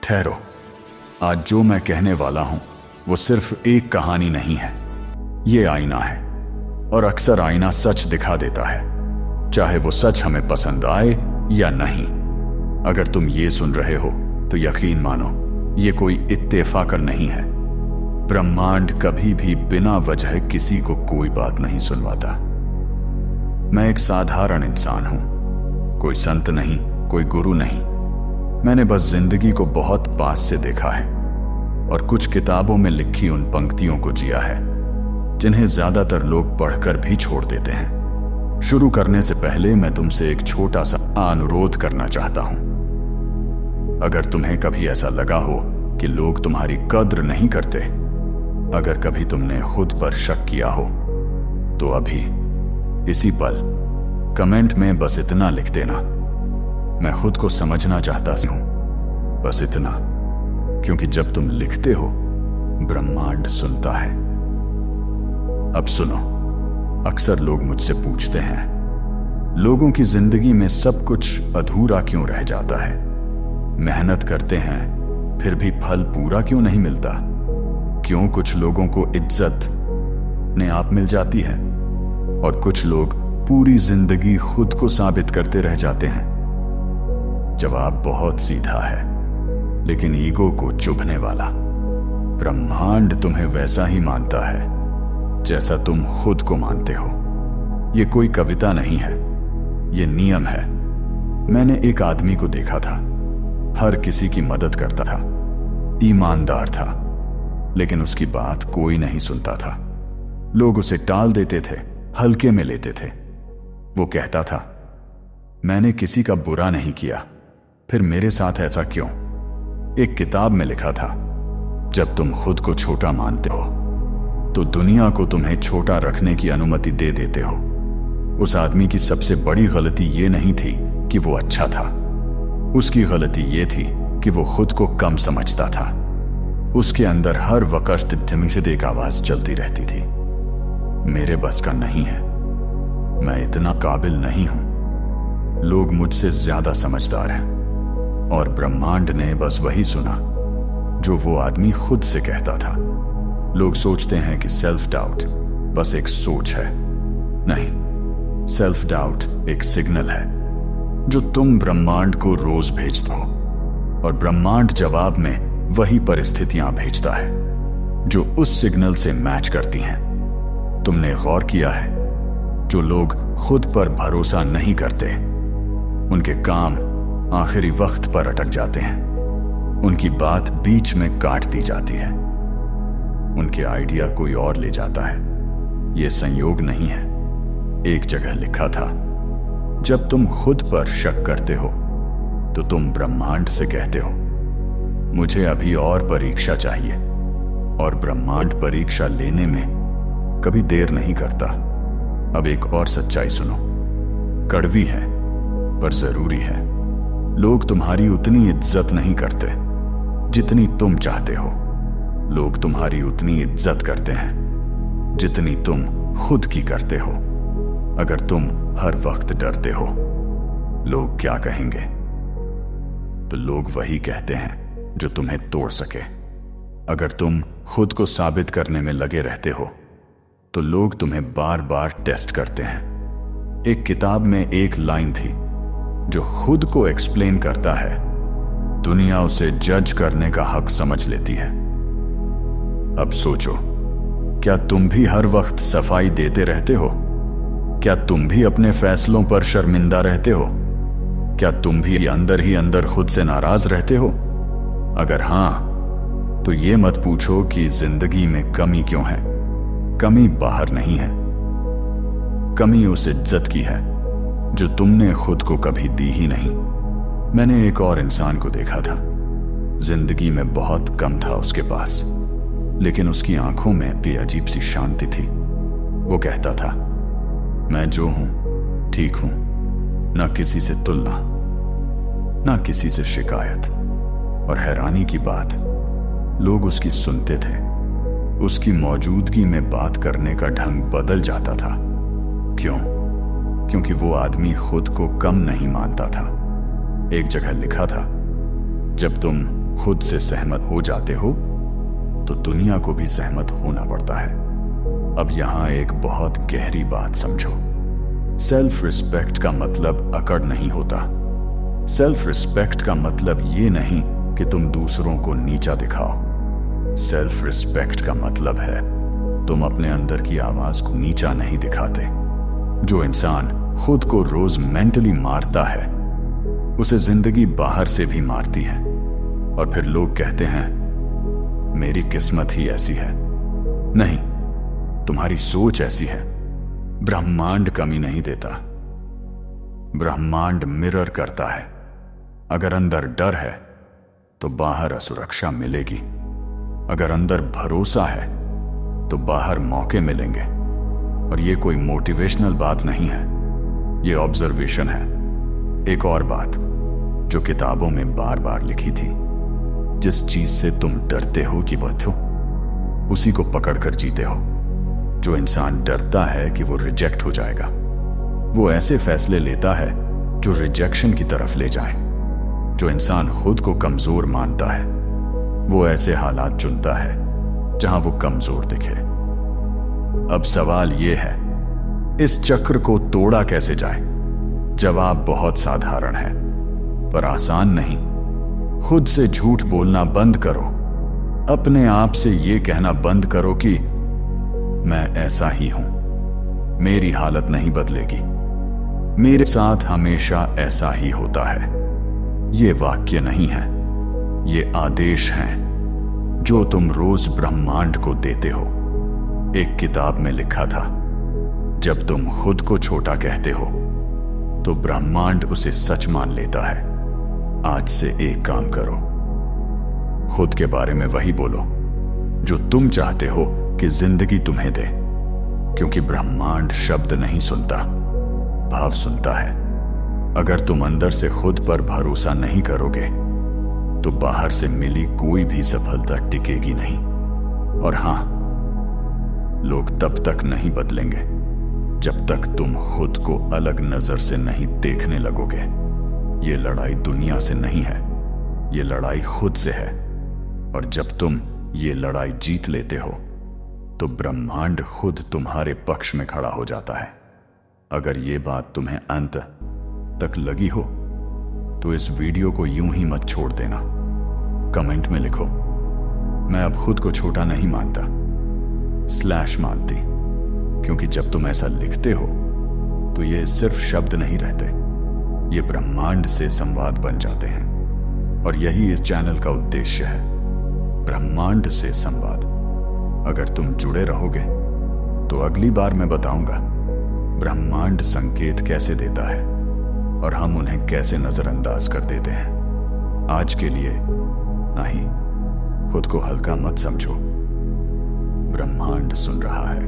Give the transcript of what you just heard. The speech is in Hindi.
ठहरो, आज जो मैं कहने वाला हूं वो सिर्फ एक कहानी नहीं है। ये आईना है, और अक्सर आईना सच दिखा देता है, चाहे वो सच हमें पसंद आए या नहीं। अगर तुम ये सुन रहे हो तो यकीन मानो, ये कोई इत्तेफाक नहीं है। ब्रह्मांड कभी भी बिना वजह किसी को कोई बात नहीं सुनवाता। मैं एक साधारण इंसान हूं, कोई संत नहीं, कोई गुरु नहीं। मैंने बस जिंदगी को बहुत पास से देखा है और कुछ किताबों में लिखी उन पंक्तियों को जिया है जिन्हें ज्यादातर लोग पढ़कर भी छोड़ देते हैं। शुरू करने से पहले मैं तुमसे एक छोटा सा अनुरोध करना चाहता हूं। अगर तुम्हें कभी ऐसा लगा हो कि लोग तुम्हारी कद्र नहीं करते, अगर कभी तुमने खुद पर शक किया हो, तो अभी इसी पल कमेंट में बस इतना लिख देना, मैं खुद को समझना चाहता हूं, बस इतना। क्योंकि जब तुम लिखते हो, ब्रह्मांड सुनता है। अब सुनो, अक्सर लोग मुझसे पूछते हैं, लोगों की जिंदगी में सब कुछ अधूरा क्यों रह जाता है? मेहनत करते हैं फिर भी फल पूरा क्यों नहीं मिलता? क्यों कुछ लोगों को इज्जत ने आप मिल जाती है और कुछ लोग पूरी जिंदगी खुद को साबित करते रह जाते हैं? जवाब बहुत सीधा है, लेकिन ईगो को चुभने वाला। ब्रह्मांड तुम्हें वैसा ही मानता है जैसा तुम खुद को मानते हो। ये कोई कविता नहीं है, ये नियम है। मैंने एक आदमी को देखा था, हर किसी की मदद करता था, ईमानदार था, लेकिन उसकी बात कोई नहीं सुनता था। लोग उसे टाल देते थे, हल्के में लेते थे। वो कहता था, मैंने किसी का बुरा नहीं किया, फिर मेरे साथ ऐसा क्यों? एक किताब में लिखा था, जब तुम खुद को छोटा मानते हो तो दुनिया को तुम्हें छोटा रखने की अनुमति दे देते हो। उस आदमी की सबसे बड़ी गलती ये नहीं थी कि वो अच्छा था, उसकी गलती ये थी कि वो खुद को कम समझता था। उसके अंदर हर वक्त जमीशद एक आवाज चलती रहती थी, मेरे बस का नहीं है, मैं इतना काबिल नहीं हूं, लोग मुझसे ज्यादा समझदार हैं। और ब्रह्मांड ने बस वही सुना जो वो आदमी खुद से कहता था। लोग सोचते हैं कि सेल्फ डाउट बस एक सोच है। नहीं, सेल्फ डाउट एक सिग्नल है जो तुम ब्रह्मांड को रोज भेजते हो, और ब्रह्मांड जवाब में वही परिस्थितियां भेजता है जो उस सिग्नल से मैच करती हैं। तुमने गौर किया है, जो लोग खुद पर भरोसा नहीं करते, उनके काम आखिरी वक्त पर अटक जाते हैं, उनकी बात बीच में काट दी जाती है, उनके आइडिया कोई और ले जाता है। यह संयोग नहीं है। एक जगह लिखा था, जब तुम खुद पर शक करते हो तो तुम ब्रह्मांड से कहते हो, मुझे अभी और परीक्षा चाहिए, और ब्रह्मांड परीक्षा लेने में कभी देर नहीं करता। अब एक और सच्चाई सुनो, कड़वी है पर जरूरी है। लोग तुम्हारी उतनी इज्जत नहीं करते जितनी तुम चाहते हो। लोग तुम्हारी उतनी इज्जत करते हैं जितनी तुम खुद की करते हो। अगर तुम हर वक्त डरते हो लोग क्या कहेंगे, तो लोग वही कहते हैं जो तुम्हें तोड़ सके। अगर तुम खुद को साबित करने में लगे रहते हो तो लोग तुम्हें बार बार टेस्ट करते हैं। एक किताब में एक लाइन थी, जो खुद को एक्सप्लेन करता है, दुनिया उसे जज करने का हक समझ लेती है। अब सोचो, क्या तुम भी हर वक्त सफाई देते रहते हो? क्या तुम भी अपने फैसलों पर शर्मिंदा रहते हो? क्या तुम भी अंदर ही अंदर खुद से नाराज रहते हो? अगर हां, तो ये मत पूछो कि जिंदगी में कमी क्यों है। कमी बाहर नहीं है, कमी उस इज्जत की है जो तुमने खुद को कभी दी ही नहीं। मैंने एक और इंसान को देखा था, जिंदगी में बहुत कम था उसके पास, लेकिन उसकी आंखों में भी अजीब सी शांति थी। वो कहता था, मैं जो हूं ठीक हूं, ना किसी से तुलना, ना किसी से शिकायत। और हैरानी की बात, लोग उसकी सुनते थे। उसकी मौजूदगी में बात करने का ढंग बदल जाता था। क्यों? क्योंकि वो आदमी खुद को कम नहीं मानता था। एक जगह लिखा था, जब तुम खुद से सहमत हो जाते हो तो दुनिया को भी सहमत होना पड़ता है। अब यहां एक बहुत गहरी बात समझो। सेल्फ रिस्पेक्ट का मतलब अकड़ नहीं होता। सेल्फ रिस्पेक्ट का मतलब ये नहीं कि तुम दूसरों को नीचा दिखाओ। सेल्फ रिस्पेक्ट का मतलब है तुम अपने अंदर की आवाज को नीचा नहीं दिखाते। जो इंसान खुद को रोज मेंटली मारता है उसे जिंदगी बाहर से भी मारती है, और फिर लोग कहते हैं मेरी किस्मत ही ऐसी है। नहीं, तुम्हारी सोच ऐसी है। ब्रह्मांड कमी नहीं देता, ब्रह्मांड मिरर करता है। अगर अंदर डर है तो बाहर असुरक्षा मिलेगी। अगर अंदर भरोसा है तो बाहर मौके मिलेंगे। और ये कोई मोटिवेशनल बात नहीं है, ये ऑब्जर्वेशन है। एक और बात जो किताबों में बार बार लिखी थी, जिस चीज से तुम डरते हो कि बचो, उसी को पकड़कर जीते हो। जो इंसान डरता है कि वो रिजेक्ट हो जाएगा, वो ऐसे फैसले लेता है जो रिजेक्शन की तरफ ले जाए। जो इंसान खुद को कमजोर मानता है, वो ऐसे हालात चुनता है जहां वो कमजोर दिखे। अब सवाल यह है, इस चक्र को तोड़ा कैसे जाए? जवाब बहुत साधारण है, पर आसान नहीं। खुद से झूठ बोलना बंद करो। अपने आप से यह कहना बंद करो कि मैं ऐसा ही हूं, मेरी हालत नहीं बदलेगी, मेरे साथ हमेशा ऐसा ही होता है। ये वाक्य नहीं है, ये आदेश हैं जो तुम रोज ब्रह्मांड को देते हो। एक किताब में लिखा था, जब तुम खुद को छोटा कहते हो तो ब्रह्मांड उसे सच मान लेता है। आज से एक काम करो, खुद के बारे में वही बोलो जो तुम चाहते हो कि जिंदगी तुम्हें दे, क्योंकि ब्रह्मांड शब्द नहीं सुनता, भाव सुनता है। अगर तुम अंदर से खुद पर भरोसा नहीं करोगे तो बाहर से मिली कोई भी सफलता टिकेगी नहीं। और हां, लोग तब तक नहीं बदलेंगे जब तक तुम खुद को अलग नजर से नहीं देखने लगोगे। ये लड़ाई दुनिया से नहीं है, ये लड़ाई खुद से है। और जब तुम ये लड़ाई जीत लेते हो तो ब्रह्मांड खुद तुम्हारे पक्ष में खड़ा हो जाता है। अगर ये बात तुम्हें अंत तक लगी हो तो इस वीडियो को यूं ही मत छोड़ देना। कमेंट में लिखो, मैं अब खुद को छोटा नहीं मानता, / मानती। क्योंकि जब तुम ऐसा लिखते हो तो ये सिर्फ शब्द नहीं रहते, ये ब्रह्मांड से संवाद बन जाते हैं। और यही इस चैनल का उद्देश्य है, ब्रह्मांड से संवाद। अगर तुम जुड़े रहोगे तो अगली बार मैं बताऊंगा ब्रह्मांड संकेत कैसे देता है और हम उन्हें कैसे नजरअंदाज कर देते हैं। आज के लिए नहीं, खुद को हल्का मत समझो, ब्रह्मांड सुन रहा है।